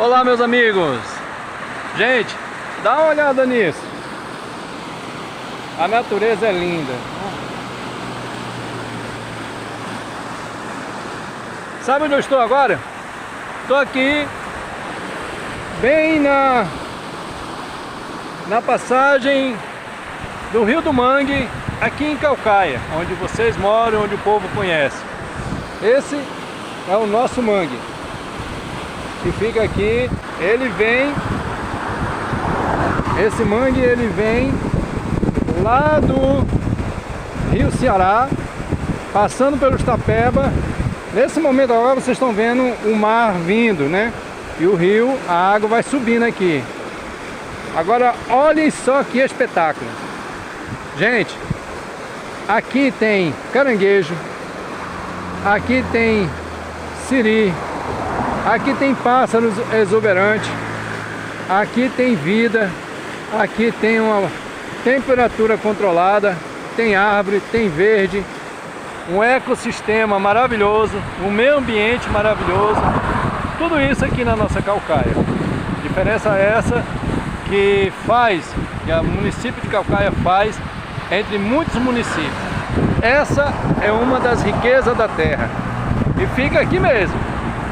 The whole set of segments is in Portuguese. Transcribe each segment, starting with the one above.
Olá, meus amigos. Gente, dá uma olhada nisso. A natureza é linda. Sabe onde eu estou agora? Estou aqui bem na passagem do Rio do Mangue, aqui em Caucaia, onde vocês moram, onde o povo conhece. Esse é o nosso mangue, que fica aqui. Esse mangue ele vem lá do Rio Ceará, passando pelos Tapeba. Nesse momento agora vocês estão vendo o mar vindo, né? E o rio, a água vai subindo aqui. Agora olhem só que espetáculo. Gente, aqui tem caranguejo, aqui tem siri, aqui tem pássaros exuberantes, aqui tem vida, aqui tem uma temperatura controlada, tem árvore, tem verde, um ecossistema maravilhoso, um meio ambiente maravilhoso. Tudo isso aqui na nossa Caucaia. Diferença essa que o município de Caucaia faz entre muitos municípios. Essa é uma das riquezas da terra e fica aqui mesmo,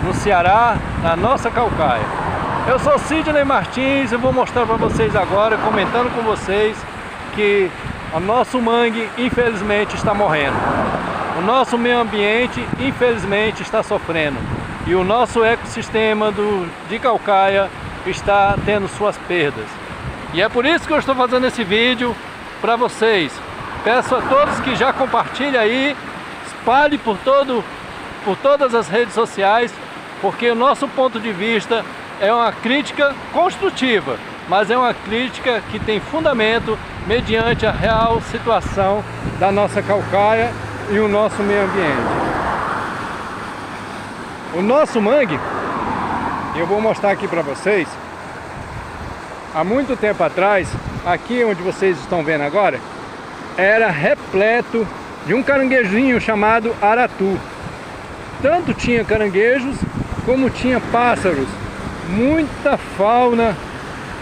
no Ceará, na nossa Caucaia. Eu sou Sidney Martins e vou mostrar para vocês agora, comentando com vocês, que o nosso mangue infelizmente está morrendo. O nosso meio ambiente infelizmente está sofrendo. E o nosso ecossistema de Caucaia está tendo suas perdas. E é por isso que eu estou fazendo esse vídeo para vocês. Peço a todos que já compartilhem aí, espalhe por todas as redes sociais, porque o nosso ponto de vista é uma crítica construtiva, mas é uma crítica que tem fundamento mediante a real situação da nossa Caucaia e o nosso meio ambiente. O nosso mangue, eu vou mostrar aqui para vocês, há muito tempo atrás, aqui onde vocês estão vendo agora, era repleto de um caranguejinho chamado aratu. Tanto tinha caranguejos como tinha pássaros, muita fauna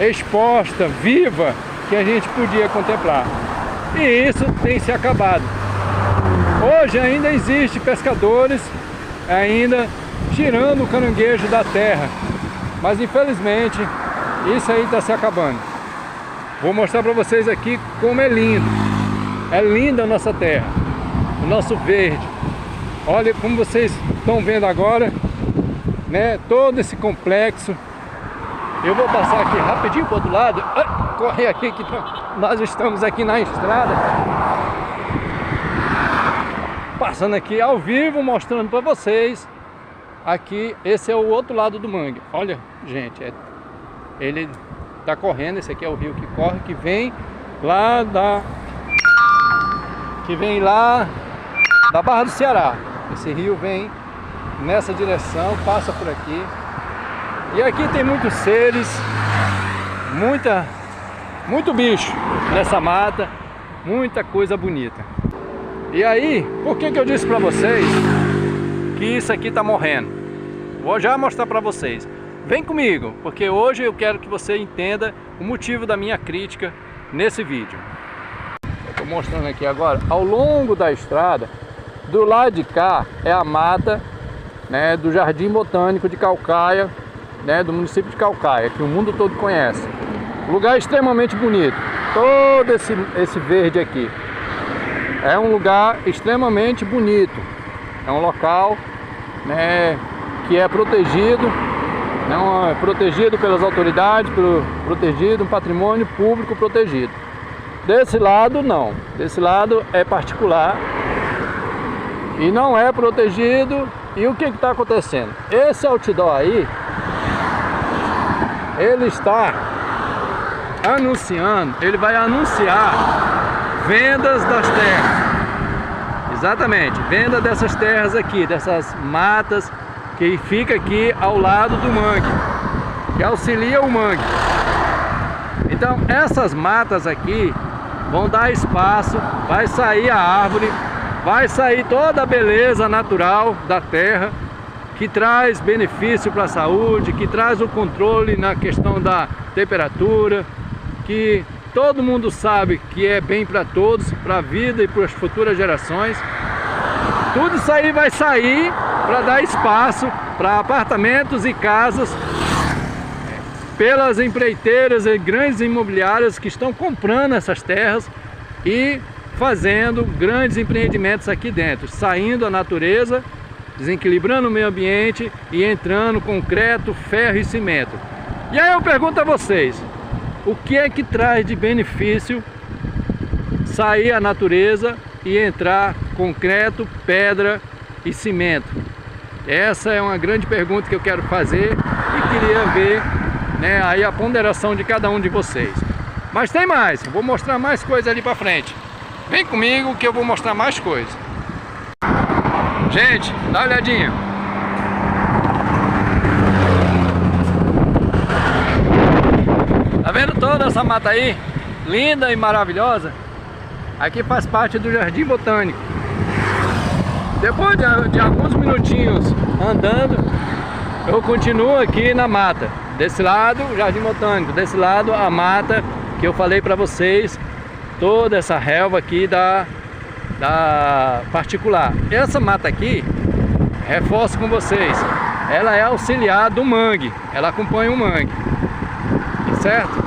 exposta, viva, que a gente podia contemplar. E isso tem se acabado. Hoje ainda existe pescadores ainda tirando o caranguejo da terra, mas infelizmente isso aí está se acabando. Vou mostrar para vocês aqui como é lindo. É linda a nossa terra, o nosso verde. Olha como vocês estão vendo agora, né? Todo esse complexo. Eu vou passar aqui rapidinho para o outro lado. Correr aqui que nós estamos aqui na estrada. Passando aqui ao vivo, mostrando para vocês. Aqui, esse é o outro lado do mangue. Olha, gente, ele está correndo. Esse aqui é o rio que corre, que vem lá da Barra do Ceará. Esse rio vem nessa direção, passa por aqui. E aqui tem muitos seres, muito bicho nessa mata, muita coisa bonita. E aí, por que eu disse para vocês que isso aqui está morrendo? Vou já mostrar para vocês. Vem comigo, porque hoje eu quero que você entenda o motivo da minha crítica nesse vídeo. Estou mostrando aqui agora, ao longo da estrada, do lado de cá é a mata, né, do Jardim Botânico de Caucaia, né, do município de Caucaia, que o mundo todo conhece. Lugar extremamente bonito. Todo esse verde aqui é um lugar extremamente bonito. É um local, né, que é protegido, não é protegido pelas autoridades, protegido, um patrimônio público protegido. Desse lado não, desse lado é particular e não é protegido. E o que está acontecendo? Esse outdoor aí, ele está anunciando, ele vai anunciar vendas das terras. Exatamente, venda dessas terras aqui, dessas matas que fica aqui ao lado do mangue, que auxilia o mangue. Então essas matas aqui vão dar espaço, vai sair a árvore, vai sair toda a beleza natural da terra que traz benefício para a saúde, que traz o controle na questão da temperatura, que todo mundo sabe que é bem para todos, para a vida e para as futuras gerações. Tudo isso aí vai sair para dar espaço para apartamentos e casas pelas empreiteiras e grandes imobiliárias que estão comprando essas terras e fazendo grandes empreendimentos aqui dentro, saindo à natureza, desequilibrando o meio ambiente e entrando concreto, ferro e cimento. E aí eu pergunto a vocês, o que é que traz de benefício sair à natureza e entrar concreto, pedra e cimento? Essa é uma grande pergunta que eu quero fazer e queria ver, né, aí a ponderação de cada um de vocês. Mas tem mais, vou mostrar mais coisas ali para frente. Vem comigo que eu vou mostrar mais coisas. Gente, dá uma olhadinha. Tá vendo toda essa mata aí? Linda e maravilhosa. Aqui faz parte do Jardim Botânico. Depois de alguns minutinhos andando, eu continuo aqui na mata. Desse lado, o Jardim Botânico. Desse lado, a mata que eu falei para vocês. Toda essa relva aqui da particular. Essa mata aqui, reforço com vocês, ela é auxiliar do mangue. Ela acompanha o mangue. Certo?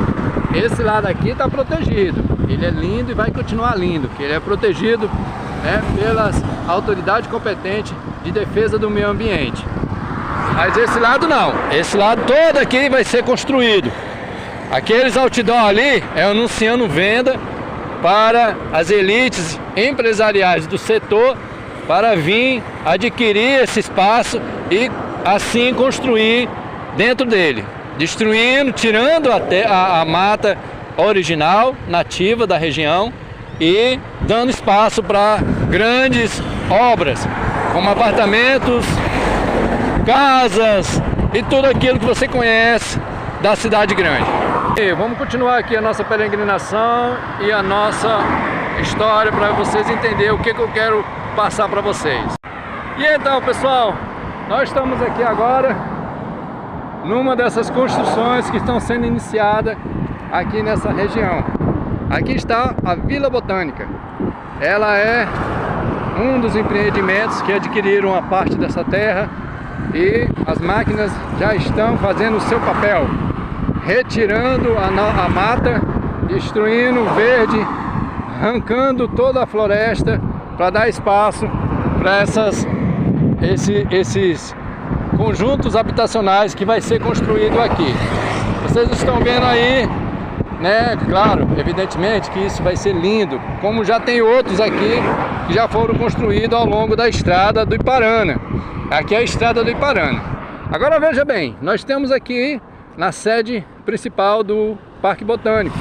Esse lado aqui está protegido. Ele é lindo e vai continuar lindo, porque ele é protegido, né, pelas autoridades competentes de defesa do meio ambiente. Mas esse lado não. Esse lado todo aqui vai ser construído. Aqueles outdoor ali é anunciando venda para as elites empresariais do setor para vir adquirir esse espaço e assim construir dentro dele, destruindo, tirando até a mata original, nativa da região e dando espaço para grandes obras, como apartamentos, casas e tudo aquilo que você conhece da cidade grande. E vamos continuar aqui a nossa peregrinação e a nossa história para vocês entenderem o que eu quero passar para vocês. E então, pessoal, nós estamos aqui agora numa dessas construções que estão sendo iniciadas aqui nessa região. Aqui está a Vila Botânica. Ela é um dos empreendimentos que adquiriram a parte dessa terra e as máquinas já estão fazendo o seu papel, retirando a mata, destruindo o verde, arrancando toda a floresta para dar espaço para esses conjuntos habitacionais que vai ser construído aqui. Vocês estão vendo aí, né? Claro, evidentemente que isso vai ser lindo, como já tem outros aqui que já foram construídos ao longo da estrada do Iparana. Aqui é a estrada do Iparana. Agora veja bem, nós temos aqui na sede principal do Parque Botânico,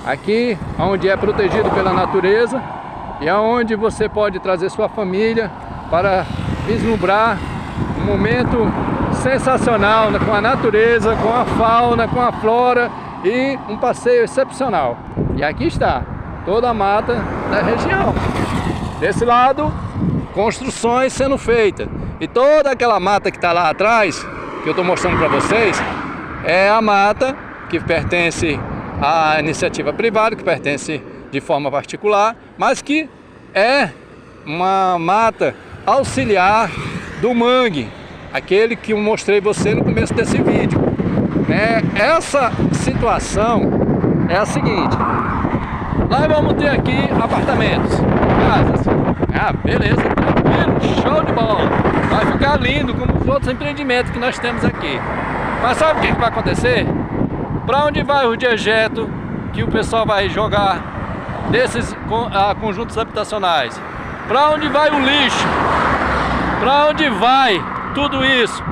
aqui onde é protegido pela natureza e aonde você pode trazer sua família para vislumbrar um momento sensacional com a natureza, com a fauna, com a flora e um passeio excepcional. E aqui está toda a mata da região. Desse lado, construções sendo feitas. E toda aquela mata que está lá atrás, que eu estou mostrando para vocês, é a mata que pertence à iniciativa privada, que pertence de forma particular, mas que é uma mata auxiliar do mangue, aquele que eu mostrei você no começo desse vídeo. Essa situação é a seguinte: nós vamos ter aqui apartamentos, casas. Beleza, tranquilo, show de bola. Vai ficar lindo como os outros empreendimentos que nós temos aqui. Mas sabe o que vai acontecer? Para onde vai o dejeto que o pessoal vai jogar desses conjuntos habitacionais? Para onde vai o lixo? Para onde vai tudo isso?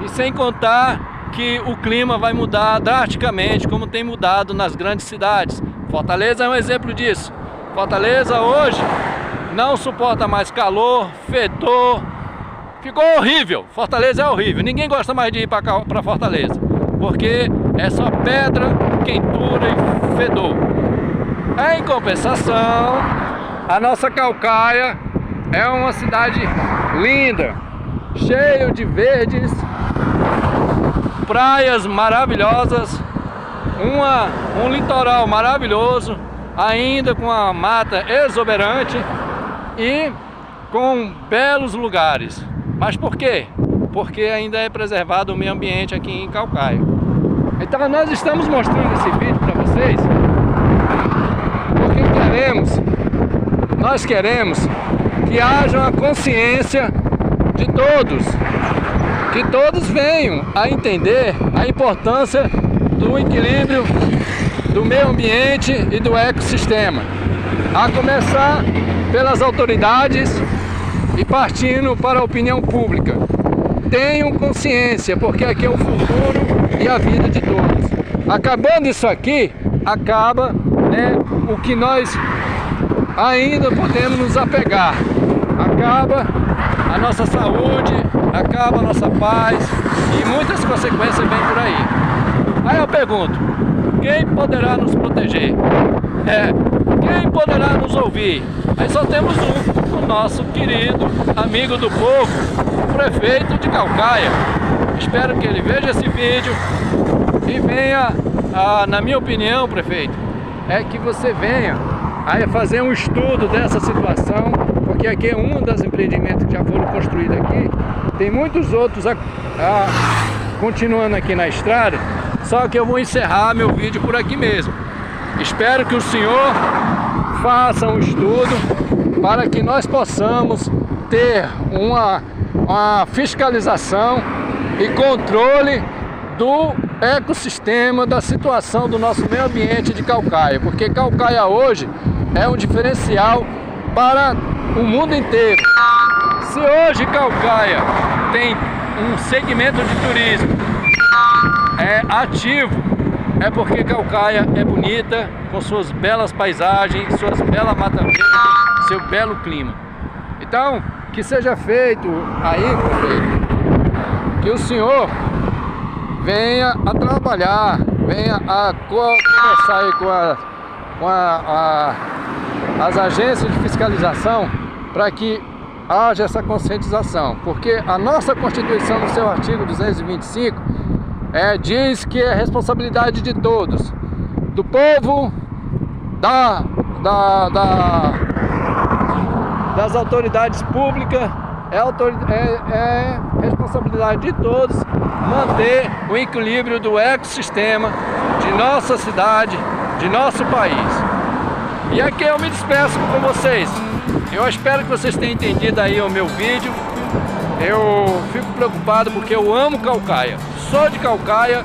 E sem contar que o clima vai mudar drasticamente, como tem mudado nas grandes cidades. Fortaleza é um exemplo disso. Fortaleza hoje não suporta mais calor, fedor. Ficou horrível. Fortaleza é horrível. Ninguém gosta mais de ir para Fortaleza, porque é só pedra, quentura e fedor. Em compensação, a nossa Caucaia é uma cidade linda, cheio de verdes, praias maravilhosas, um litoral maravilhoso, ainda com a mata exuberante e com belos lugares. Mas por quê? Porque ainda é preservado o meio ambiente aqui em Caucaia. Então nós estamos mostrando esse vídeo para vocês porque nós queremos que haja uma consciência de todos, que todos venham a entender a importância do equilíbrio do meio ambiente e do ecossistema, a começar pelas autoridades e partindo para a opinião pública. Tenham consciência, porque aqui é o futuro e a vida de todos. Acabando isso aqui, acaba, o que nós ainda podemos nos apegar. Acaba a nossa saúde, acaba a nossa paz e muitas consequências vêm por aí. Aí eu pergunto, quem poderá nos proteger? Quem poderá nos ouvir? Aí só temos o nosso querido amigo do povo, o prefeito de Caucaia. Espero que ele veja esse vídeo e venha, na minha opinião, prefeito, é que você venha a fazer um estudo dessa situação, porque aqui é um dos empreendimentos que já foram construídos aqui. Tem muitos outros continuando aqui na estrada, só que eu vou encerrar meu vídeo por aqui mesmo. Espero que o senhor faça um estudo para que nós possamos ter uma fiscalização e controle do ecossistema, da situação do nosso meio ambiente de Caucaia, porque Caucaia hoje é um diferencial para o mundo inteiro. Se hoje Caucaia tem um segmento de turismo ativo, é porque Caucaia é bonita, com suas belas paisagens, suas belas matas verdes, seu belo clima. Então, que seja feito aí, prefeito, que o senhor venha a trabalhar, venha a conversar aí com as agências de fiscalização para que haja essa conscientização, porque a nossa Constituição, no seu artigo 225, diz que é responsabilidade de todos, do povo, das autoridades públicas, é responsabilidade de todos manter o equilíbrio do ecossistema de nossa cidade, de nosso país. E aqui eu me despeço com vocês. Eu espero que vocês tenham entendido aí o meu vídeo. Eu fico preocupado porque eu amo Caucaia. Sou de Caucaia,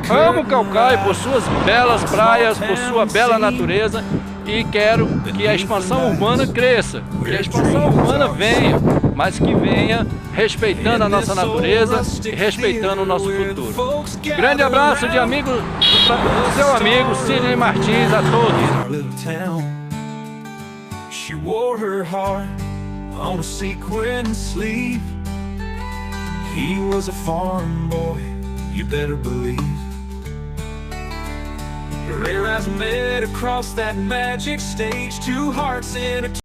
amo Caucaia por suas belas praias, por sua bela natureza, e quero que a expansão urbana cresça, que a expansão urbana venha, mas que venha respeitando a nossa natureza e respeitando o nosso futuro. Grande abraço de amigo, do seu amigo Sidney Martins, a todos. She wore her heart on a sequin sleeve. He was a farm boy, you better believe. Their eyes met across that magic stage, two hearts in a